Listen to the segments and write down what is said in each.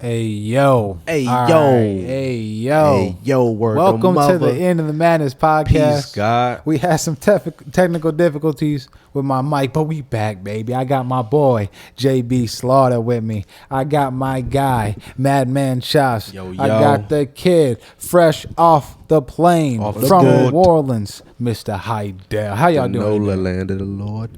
Hey yo. Hey All yo. right. Hey yo. Hey yo, word Welcome of to the mother. End of the Madness podcast. Peace, God. We had some technical difficulties with my mic, but we back, baby. I got my boy JB Slaughter with me. I got my guy Madman Shots. Yo, I yo. got the kid fresh off the plane Off the from good. New Orleans, Mr. Hydell. How y'all doing Nola today? land of the Lord.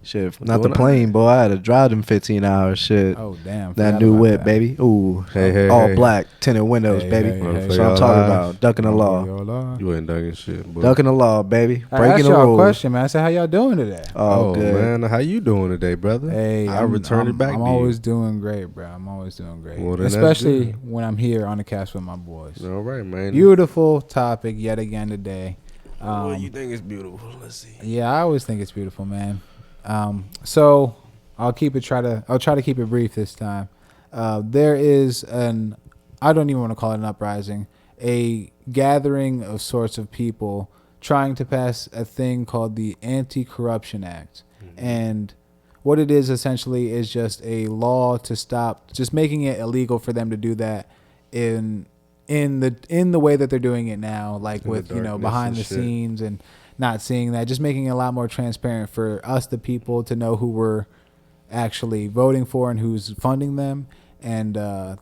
Shit, not the Doing plane, boy. I had to drive them 15 hours. Shit. Oh damn! That forgot new about whip, that. baby. Ooh. Hey, all hey. black, tinted windows, Hey, baby. hey, Wanna hey. That's play what I'm y'all talking lives? about. Ducking the law. You ain't ducking shit, boy. Ducking the law, baby. I Breaking asked the y'all a rules. question, man. I said, how y'all doing today? Oh, Oh, good. man. How you doing today, brother? Hey, I returned it back I'm to always you. doing great, bro. I'm always doing great. Well, then that's Especially good. when I'm here on the cast with my boys. All right, man. Beautiful topic yet again today. What you think is beautiful? Let's see. Yeah, I always think it's beautiful, man. So I'll try to keep it brief this time. There is I don't even want to call it an uprising, a gathering of sorts of people trying to pass a thing called the Anti-Corruption Act. Mm-hmm. And what it is essentially is just a law to stop, just making it illegal for them to do that in the way that they're doing it now, like In the with, darkness behind and the shit. scenes and not seeing that, just making it a lot more transparent for us, the people, to know who we're actually voting for and who's funding them and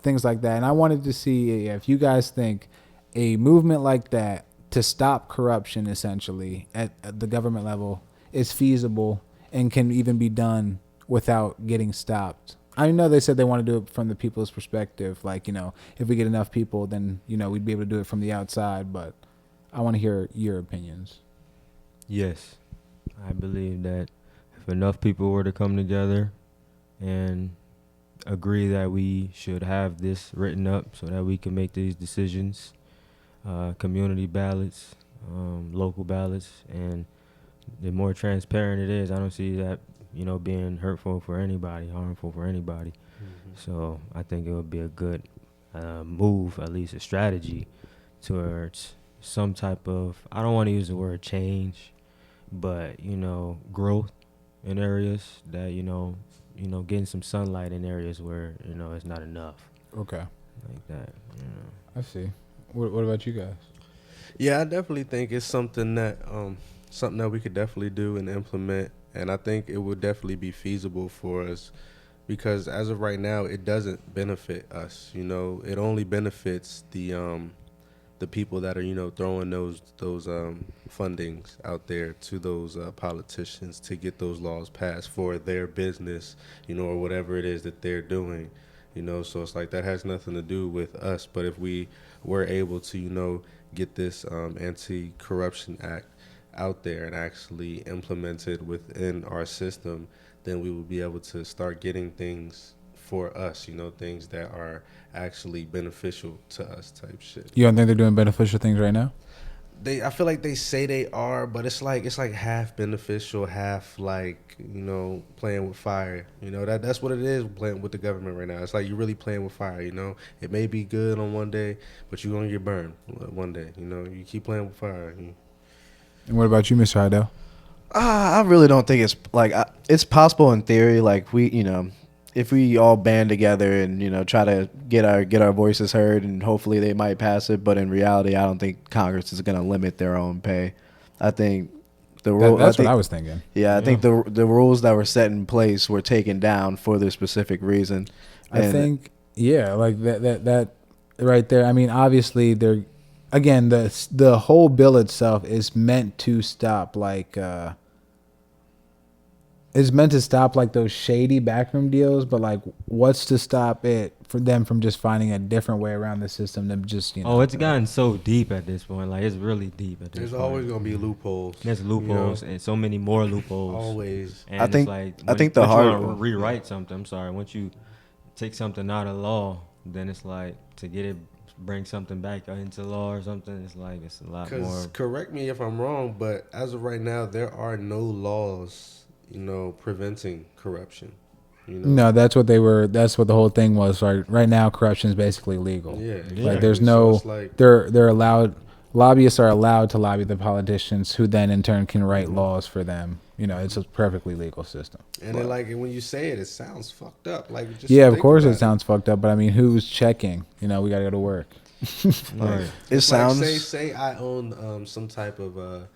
things like that. And I wanted to see if you guys think a movement like that to stop corruption essentially at the government level is feasible and can even be done without getting stopped. I know they said they want to do it from the people's perspective, like, if we get enough people, then, we'd be able to do it from the outside, but I want to hear your opinions. Yes, I believe that if enough people were to come together and agree that we should have this written up so that we can make these decisions, community ballots, local ballots, and the more transparent it is, I don't see that, being hurtful for anybody, harmful for anybody. So I think it would be a good move, at least a strategy towards some type of, I don't want to use the word change, but, growth in areas that, getting some sunlight in areas where, it's not enough. Okay. Like that, I see. What about you guys? Yeah, I definitely think it's something that we could definitely do and implement, and I think it would definitely be feasible for us because as of right now, it doesn't benefit us. It only benefits the people that are throwing those fundings out there to those politicians to get those laws passed for their business, or whatever it is that they're doing. So it's like that has nothing to do with us. But if we were able to, get this Anti-Corruption Act out there and actually implemented within our system, then we would be able to start getting things for us, things that are actually beneficial to us type shit. You don't think they're doing beneficial things right now? I feel like they say they are, but it's like half beneficial, half like, playing with fire. That's what it is, playing with the government right now. It's like you're really playing with fire, It may be good on one day, but you're going to get burned one day, You keep playing with fire. And what about you, Mr. Hydell? I really don't think it's like it's possible in theory. Like if we all band together and try to get our voices heard, and hopefully they might pass it. But in reality, I don't think Congress is going to limit their own pay. I think the rule. That's what I was thinking. Yeah, I think the rules that were set in place were taken down for this specific reason. I think, yeah, like that right there. I mean, obviously, again, the whole bill itself is meant to stop those shady backroom deals, but like, what's to stop it for them from just finding a different way around the system than just it's gotten so deep at this point. Like, it's really deep at this point. There's always going to be loopholes. There's loopholes and so many more loopholes. Always. And I think- it's like I think the once hard- you want to rewrite something. I'm sorry. Once you take something out of law, then it's like to get it, bring something back into law or something. It's like it's a lot more. Because correct me if I'm wrong, but as of right now, there are no laws, preventing corruption. No, that's what the whole thing was. Right now, corruption is basically legal. Yeah, exactly. Like, there's So no, it's like, they're allowed, lobbyists are allowed to lobby the politicians, who then in turn can write laws for them. You know, it's a perfectly legal system. And then, like, when you say it, it sounds fucked up. Like, just Yeah, of think course about it sounds fucked up, but I mean, who's checking? You know, we gotta go to work. Right. It It's like, sounds. say I own some type of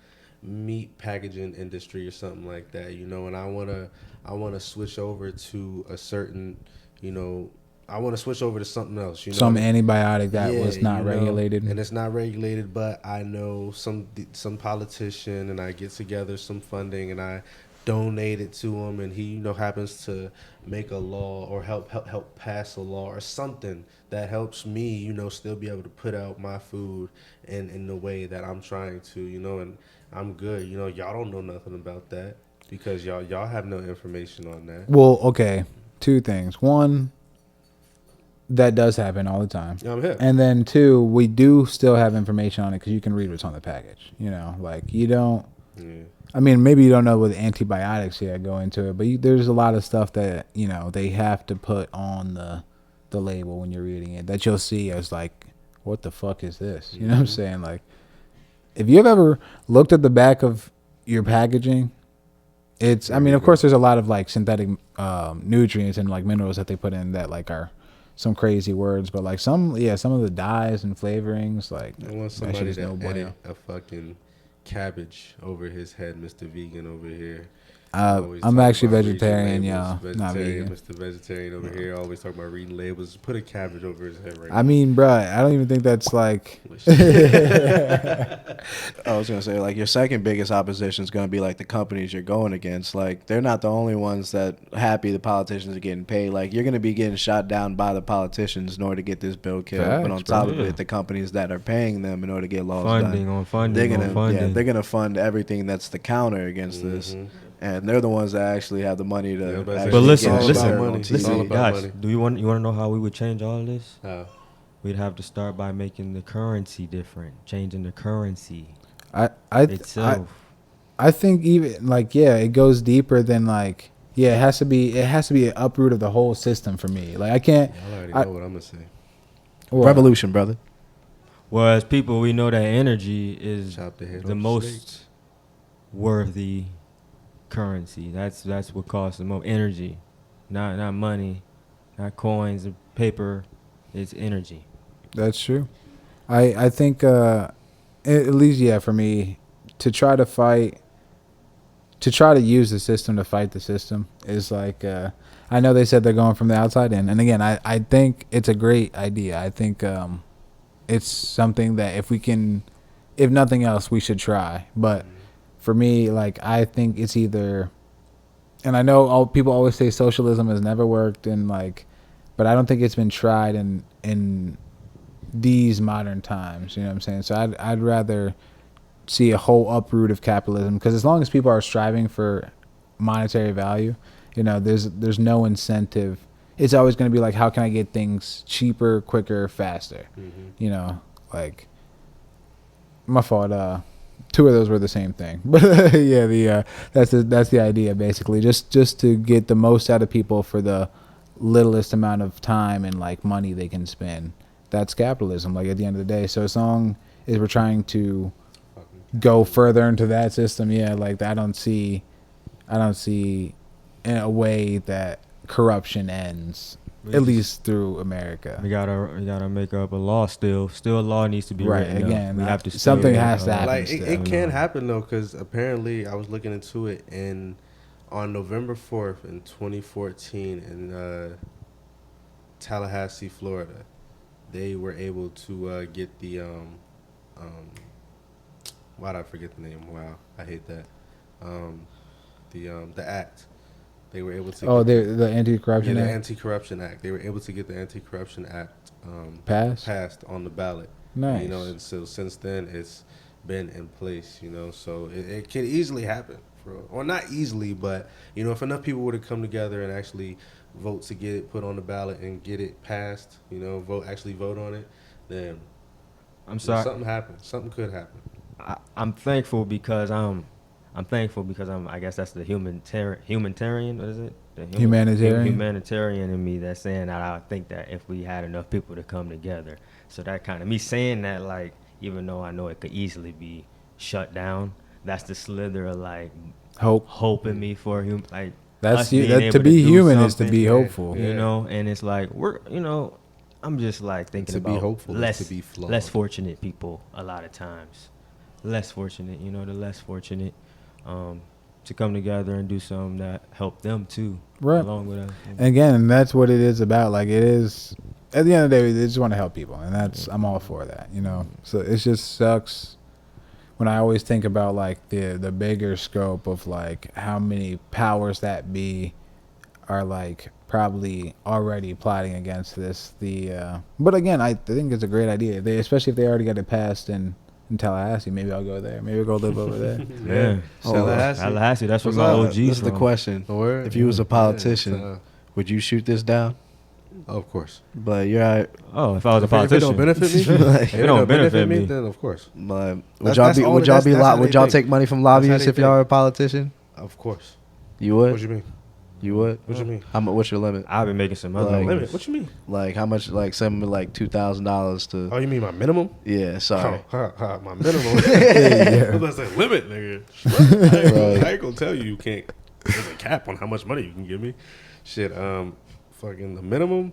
meat packaging industry or something like that, you know, and I wanna switch over to a certain, you know, I want to switch over to something else, you know. Some antibiotic that Yeah, was not you know, regulated. and it's not regulated, but I know some politician, and I get together some funding, and I donate it to him, and he, you know, happens to make a law or help pass a law or something that helps me, you know, still be able to put out my food in the way that I'm trying to, you know, and I'm good. You know, y'all don't know nothing about that because y'all have no information on that. Well, okay, two things. One, that does happen all the time. Yeah, I'm hip. And then two, we do still have information on it because you can read what's on the package. You know, like you don't. Yeah. I mean, maybe you don't know what antibiotics go into it, but there's a lot of stuff that you know they have to put on the label when you're reading it that you'll see as like, what the fuck is this? You know what I'm saying? Like, if you've ever looked at the back of your packaging, it's. I mean, of course, there's a lot of like synthetic nutrients and like minerals that they put in that like are some crazy words, but like some of the dyes and flavorings, like I want that shit somebody is to no bueno. edit a fucking cabbage over his head, Mr. Vegan over here. I'm actually vegetarian, y'all. Not Vegetarian, vegan. Mr. Vegetarian over here. Always talking about reading labels. Put a cabbage over his head right I mean, bruh, I don't even think that's like. I was gonna say, like, your second biggest opposition is gonna be like the companies you're going against. Like, they're not the only ones that happy the politicians are getting paid. Like, you're gonna be getting shot down by the politicians in order to get this bill killed. Facts, but on top bro. of it, the companies that are paying them in order to get laws Funding done, on funding they're on gonna funding. they're gonna fund everything that's the counter against this. And they're the ones that actually have the money to. Yeah, but actually But listen, get it listen, aired on money. TV. It's all listen, about guys. money. Do you want to know how we would this? How? We'd have to start by making the currency different, changing the currency I itself. I think even like it goes deeper than like it has to be an uproot of the whole system for me. Like I can't. Y'all already I- know what I'm gonna say. What? Revolution, brother. Well, as people, we know that energy is Chop the heads the off most snakes. worthy currency. That's what costs the most. Energy, not money, not coins or paper. It's energy. That's true. I think at least for me to try to use the system to fight the system is like I know they said they're going from the outside in, and again I think it's a great idea. I think it's something that if nothing else we should try. But for me, like I think it's either, and I know people always say socialism has never worked, and like, but I don't think it's been tried in these modern times. You know what I'm saying? So I'd rather see a whole uproot of capitalism, because as long as people are striving for monetary value, you know, there's no incentive. It's always going to be like, how can I get things cheaper, quicker, faster? You know, like my fault. Two of those were the same thing, but that's the idea basically. Just to get the most out of people for the littlest amount of time and like money they can spend. That's capitalism. Like at the end of the day. So as long as we're trying to go further into that system, like I don't see in a way that corruption ends, at least through America. We gotta make up a law still. Still, a law needs to be Right, written up. again, We have to something still, has to happen. Like still. it can happen though, because apparently I was looking into it, and on November 4th in 2014 in Tallahassee, Florida, they were able to get the why'd I forget the name? Wow, I hate that. The act. They were able to. Oh, get the Anti-Corruption the Act Anti-Corruption Act. They were able to get the Anti-Corruption Act passed. on the ballot. Nice. You know, and so since then it's been in place. You know, so it can easily happen, or not easily, but you know, if enough people were to come together and actually vote to get it put on the ballot and get it passed, you know, vote on it, then I'm sorry. something happens. Something could happen. I'm thankful because I guess that's the humanitarian. What is it? The Humanitarian? Humanitarian in me that's saying that I think that if we had enough people to come together, so that kind of me saying that, like, even though I know it could easily be shut down, that's the slither of like hope in me for like That's us you. being That, able to be do human is to something, be hopeful. you know. And it's like I'm just like thinking To be about hopeful is less to be flawed. less fortunate people a lot of times, less fortunate, the less fortunate, to come together and do something that help them too, Right. along with us. Again, and that's what it is about. Like it is. At the end of the day, they just want to help people, and I'm all for that. So it just sucks when I always think about like the bigger scope of like how many powers that be are like probably already plotting against this. But again, I think it's a great idea. Especially if they already got it passed in Tallahassee. Maybe I'll go there. Maybe I'll go live over there. Yeah, Tallahassee. That's where my OGs This is the from. question. Word? If you was a Yeah, politician, it's, would you shoot this down? of course. But you're right. Oh, if I was a If it politician, don't benefit me, Like, if it don't benefit me. then of course. But That's all it- would that's how would they y'all think. take money from That's how lobbyists they if y'all think. were a politician? Of course. You What would. you mean? You would. What you mean? How much? What's your limit? I've been making some other Like- moves. Limit? What you mean? Like how much? Like something like $2,000 to. Oh, you mean my minimum? Yeah. Sorry. My minimum. I was about to say limit, nigga. I ain't gonna tell you can't. There's a cap on how much money you can give me. Shit. Fucking the minimum.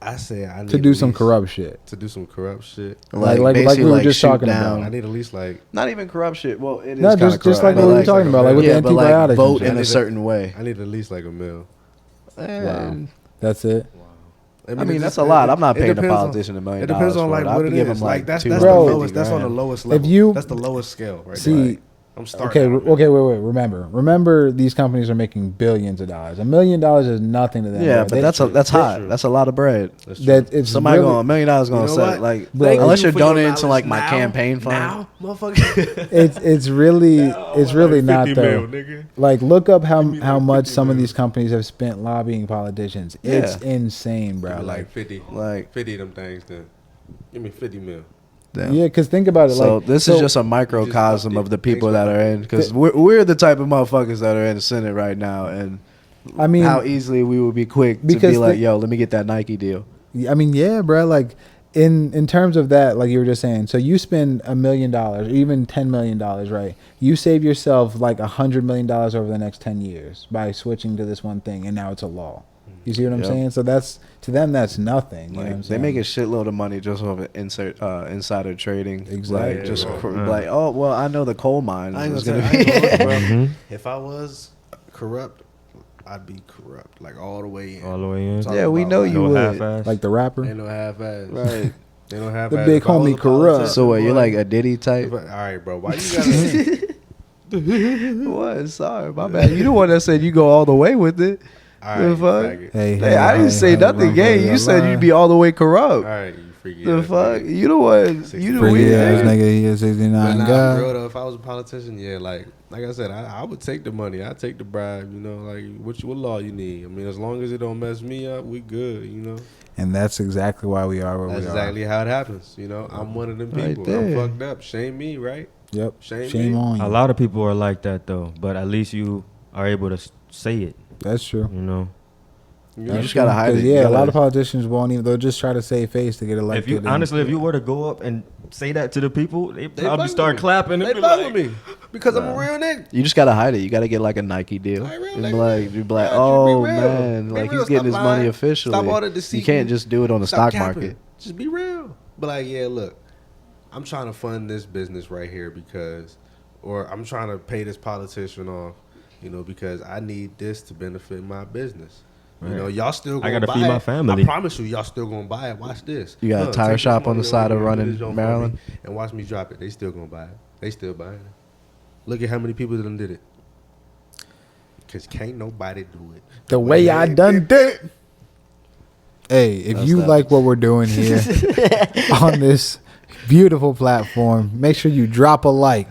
I say I need To do at some least- corrupt shit. To do some corrupt shit. Like basically, we were just shoot talking down. about. I need at least like Not even corrupt shit. Well, it is No, kind of just corrupt. like but what we were talking about, like with yeah, the but like antibiotics. vote and in shit. a certain way. I need at least like $1 million. And That's it. I mean, it that's just- a lot. I'm not it paying a depends on- politician $1 million. It depends on like I'd what it give is. him Like that's the 250 lowest. That's on the grand. lowest level. you- That's the lowest scale right See, there. I'm starting. Okay, wait. Remember, these companies are making billions of dollars. $1 million is nothing to them. Yeah, bro. but They- that's hot. true. That's a lot of bread. That's true. that it's Somebody really, going $1 million going You to know set what? like Thank unless you you're for your donating to like knowledge my now. campaign fund. Now, motherfucker. it's really not though. Nigga. Like look up how me like much 50 some of mil. these companies have spent lobbying politicians. It's Yeah. insane, bro. Give me Like like 50. Like 50 of them things then. Give me 50 mil. damn. yeah, because think about it. So like this is just a microcosm upped of it. the people Thanks that for are upping in, because we're the type of motherfuckers that are in the Senate right now, and I mean, how easily we would be quick to because be like, the- yo, let me get that Nike deal. I mean, yeah, bro. Like in terms of that, like you were just saying, so you spend $1 million or even $10 million, right? You save yourself like $100 million over the next 10 years by switching to this one thing, and now it's a law. You see what I'm Yep. saying? So that's to them, that's nothing. You know what Like I'm they saying? make a shitload of money just off of insider trading. Exactly. Like, just Yeah. like, oh well, I know the coal mine I ain't is gonna gonna tell you, be. I ain't gonna lie, bro. Mhm. If I was corrupt, I'd be corrupt like all the way in. All the way in. Talk Yeah, we about, know like, you No would. half-ass. like the rapper. Ain't no half-ass. Right. They don't have The ass. big If I was homie a corrupt. politician, So what? You're boy, like a Diddy type. all right, bro. Why you gotta? What? Sorry, my bad. You the one that said you go all the way with it. All The right, fuck? faggot. Hey, I didn't say nothing gay. You said you'd be all the way corrupt. All right, you freaky. The ass fuck? nigga. You the one. You the Freaky weird. ass nigga, he is But 69 nah, guy. for real though, if I was a politician, yeah, like I said, I would take the money. I'd take the bribe, you know, like what law you need. I mean, as long as it don't mess me up, we good, you know. And that's exactly why we are where That's we exactly how it happens, you know. I'm one of them Right people. I'm there. fucked up. Shame me, right? are. Yep. Shame me. on you. A lot of people are like that though, but at least you are able to say it. That's true. You know, You You know? just gotta hide 'Cause, it. You yeah, a gotta- lot of politicians won't even. They'll just try to save face to get if elected. you and- honestly, if you were to go up and say that to the people, they They probably fuck start with me. clapping. They And be fuck like, with me because I'm a real nigga. You just gotta hide it. You gotta get like a Nike deal. Like, real And nigga. be like, you be like, Yeah, oh just be real. man, Be like real. he's getting Stop his money lying. officially. Stop all the You deceit. can't just do it on the Stop stock capping. market. Just be real. But like, yeah, look, I'm trying to fund this business right here because, or I'm trying to pay this politician off, you know, because I need this to benefit my business. You Right. know, y'all still I gonna gotta buy feed my it. family. I promise you, y'all still gonna buy it. Watch this. You got a tire take this shop on money the side over of here, do running this joint for Maryland? me, and watch me drop it. They still gonna buy it. They still buying it. Look at how many people done did it. Cause can't nobody do it the way I they done did it. Hey, if That's you that. like what we're doing here on this beautiful platform, make sure you drop a like.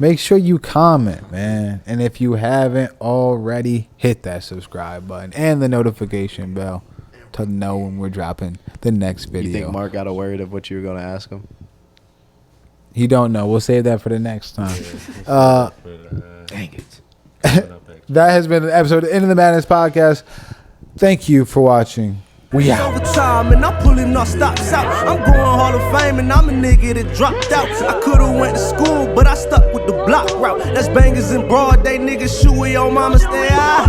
Make sure you comment, man. And if you haven't already, hit that subscribe button and the notification bell to know when we're dropping the next You video. think Mark got a word of what you were gonna ask him? He don't know. We'll save that for the next time. Dang it. That has been an episode of End of the Madness podcast. Thank you for watching. We out. Overtime and I'm pulling all stops out. I'm going Hall of Fame and I'm a nigga that dropped out. I could've went to school, but I stuck with the block route. That's bangers in broad day, niggas shoot where your mama stay.